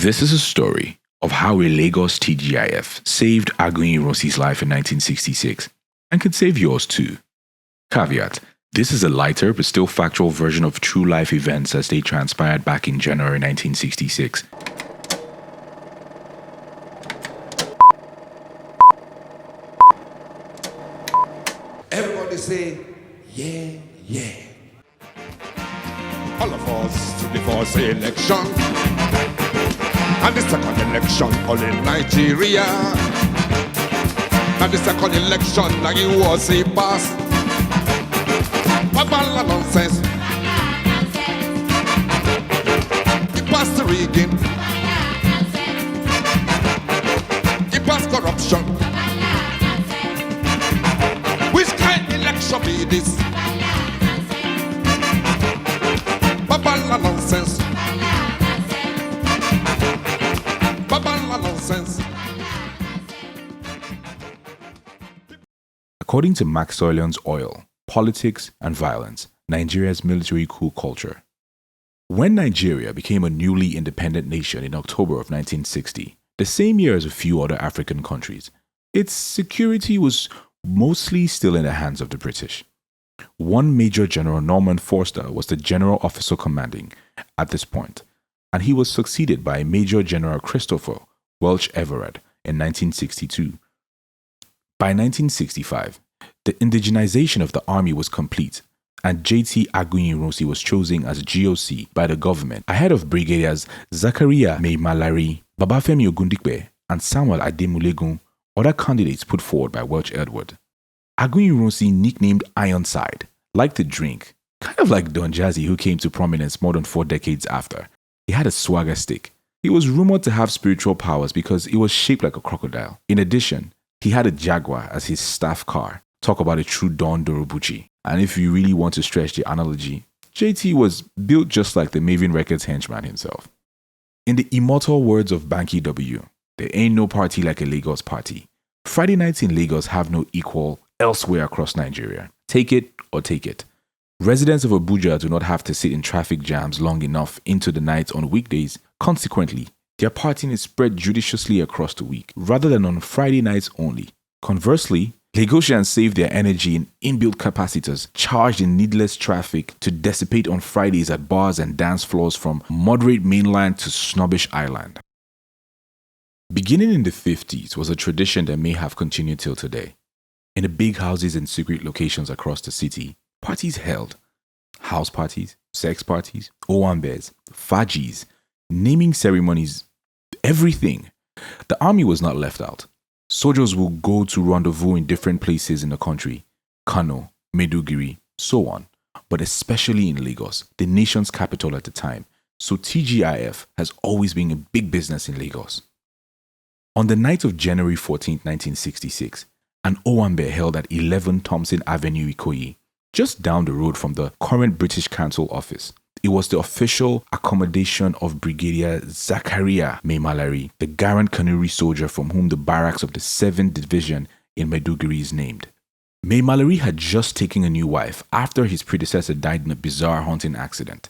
This is a story of how a Lagos TGIF saved Aguiyi life in 1966 and can save yours too. Caveat: this is a lighter but still factual version of true life events as they transpired back in January 1966. Everybody say, yeah, yeah. All of us to the first election. And the second election all in Nigeria. And the second election like it was a pass. Babala nonsense. He passed the rigging. He passed corruption. Which kind of election be this? Babala nonsense. Babala nonsense. According to Max Soyleon's Oil, Politics and Violence, Nigeria's Military Coup Culture. When Nigeria became a newly independent nation in October of 1960, the same year as a few other African countries, its security was mostly still in the hands of the British. One Major General Norman Forster was the general officer commanding at this point, and he was succeeded by Major General Christopher Welch Everett in 1962. By 1965, the indigenization of the army was complete, and J.T. Aguiyi was chosen as GOC by the government ahead of Brigadiers Zakaria Maimalari, Babafemi Ogundikpe, and Samuel Ademulegun, other candidates put forward by Welch Edward. Aguiyi, nicknamed Ironsi, liked to drink, kind of like Don Jazzy, who came to prominence more than 4 decades after. He had a swagger stick. He was rumored to have spiritual powers because it was shaped like a crocodile. In addition, he had a Jaguar as his staff car. Talk about a true Don Dorobuchi. And if you really want to stretch the analogy, JT was built just like the Maven Records henchman himself. In the immortal words of Banky W, there ain't no party like a Lagos party. Friday nights in Lagos have no equal elsewhere across Nigeria. Take it or take it. Residents of Abuja do not have to sit in traffic jams long enough into the night on weekdays. Consequently, their partying is spread judiciously across the week, rather than on Friday nights only. Conversely, Lagosians save their energy in inbuilt capacitors charged in needless traffic to dissipate on Fridays at bars and dance floors from moderate mainland to snobbish island. Beginning in the 50s was a tradition that may have continued till today. In the big houses and secret locations across the city, parties held. House parties, sex parties, owambes, fajis, naming ceremonies, everything. The army was not left out. Soldiers will go to rendezvous in different places in the country, Kano, Maiduguri, so on, but especially in Lagos, the nation's capital at the time, so TGIF has always been a big business in Lagos. On the night of January 14, 1966, an owambe held at 11 Thompson Avenue, Ikoyi, just down the road from the current British Council office. It was the official accommodation of Brigadier Zakaria Maimalari, the Garant Kanuri soldier from whom the barracks of the 7th Division in Maiduguri is named. Maimalari had just taken a new wife after his predecessor died in a bizarre hunting accident.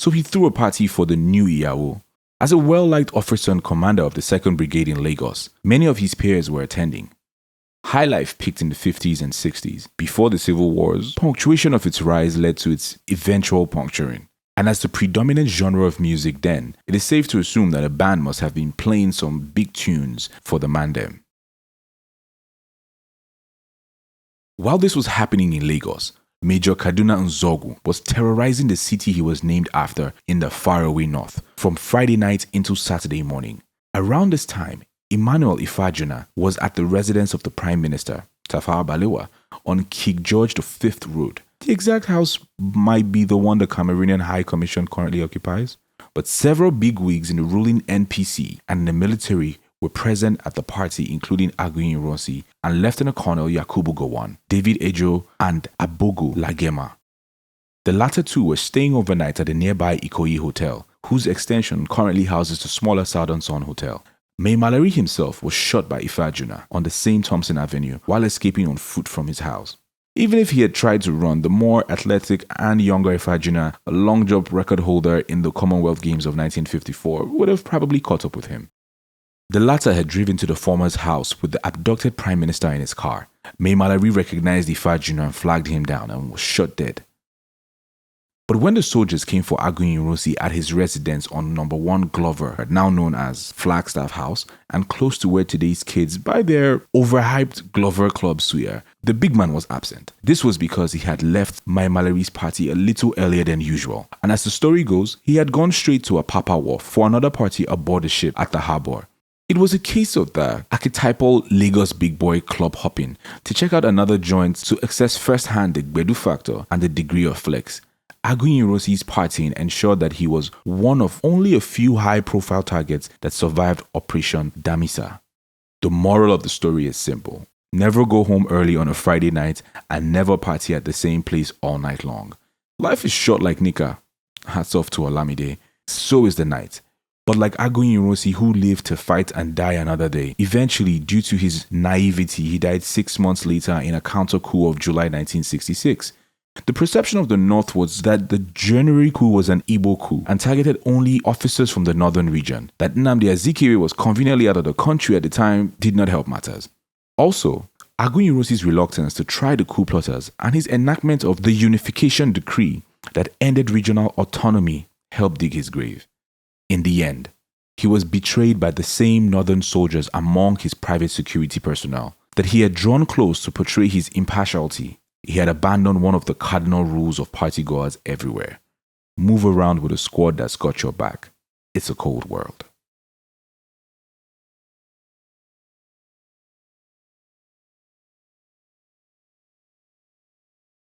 So he threw a party for the new Iyawo. As a well-liked officer and commander of the 2nd Brigade in Lagos, many of his peers were attending. High life peaked in the 50s and 60s. Before the civil wars, punctuation of its rise led to its eventual puncturing. And as the predominant genre of music then, it is safe to assume that a band must have been playing some big tunes for the mandem. While this was happening in Lagos, Major Kaduna Nzogu was terrorizing the city he was named after in the faraway north, from Friday night into Saturday morning. Around this time, Emmanuel Ifajuna was at the residence of the Prime Minister, Tafawa Balewa, on King George V Road. The exact house might be the one the Cameroonian High Commission currently occupies, but several bigwigs in the ruling NPC and in the military were present at the party, including Aguiyi and Lieutenant Colonel Yakubu Gowon, David Ejo, and Abogu Lagema. The latter two were staying overnight at the nearby Ikoyi Hotel, whose extension currently houses the smaller Southern Sun Hotel. Maimalari himself was shot by Ifajuna on the same Thompson Avenue while escaping on foot from his house. Even if he had tried to run, the more athletic and younger Egbejule, a long jump record holder in the Commonwealth Games of 1954, would have probably caught up with him. The latter had driven to the former's house with the abducted prime minister in his car. Mai Malari recognized Egbejule and flagged him down and was shot dead. But when the soldiers came for Aguiyi at his residence on number 1 Glover, now known as Flagstaff House, and close to where today's kids buy their overhyped Glover Club suya, the big man was absent. This was because he had left Mai Malari's party a little earlier than usual, and as the story goes, he had gone straight to Apapa Wharf for another party aboard the ship at the harbour. It was a case of the archetypal Lagos big boy club hopping to check out another joint to assess firsthand the Gbedu factor and the degree of flex. Aguiyi's partying ensured that he was one of only a few high-profile targets that survived Operation Damisa. The moral of the story is simple. Never go home early on a Friday night and never party at the same place all night long. Life is short like Nika. Hats off to Olamide. So is the night. But like Aguiyi, who lived to fight and die another day, eventually, due to his naivety, he died 6 months later in a counter-coup of July 1966. The perception of the North was that the January coup was an Igbo coup and targeted only officers from the northern region. That Nnamdi Azikiwe was conveniently out of the country at the time did not help matters. Also, Aguiyi's reluctance to try the coup plotters and his enactment of the unification decree that ended regional autonomy helped dig his grave. In the end, he was betrayed by the same northern soldiers among his private security personnel that he had drawn close to portray his impartiality. He had abandoned one of the cardinal rules of partygoers everywhere. Move around with a squad that's got your back. It's a cold world.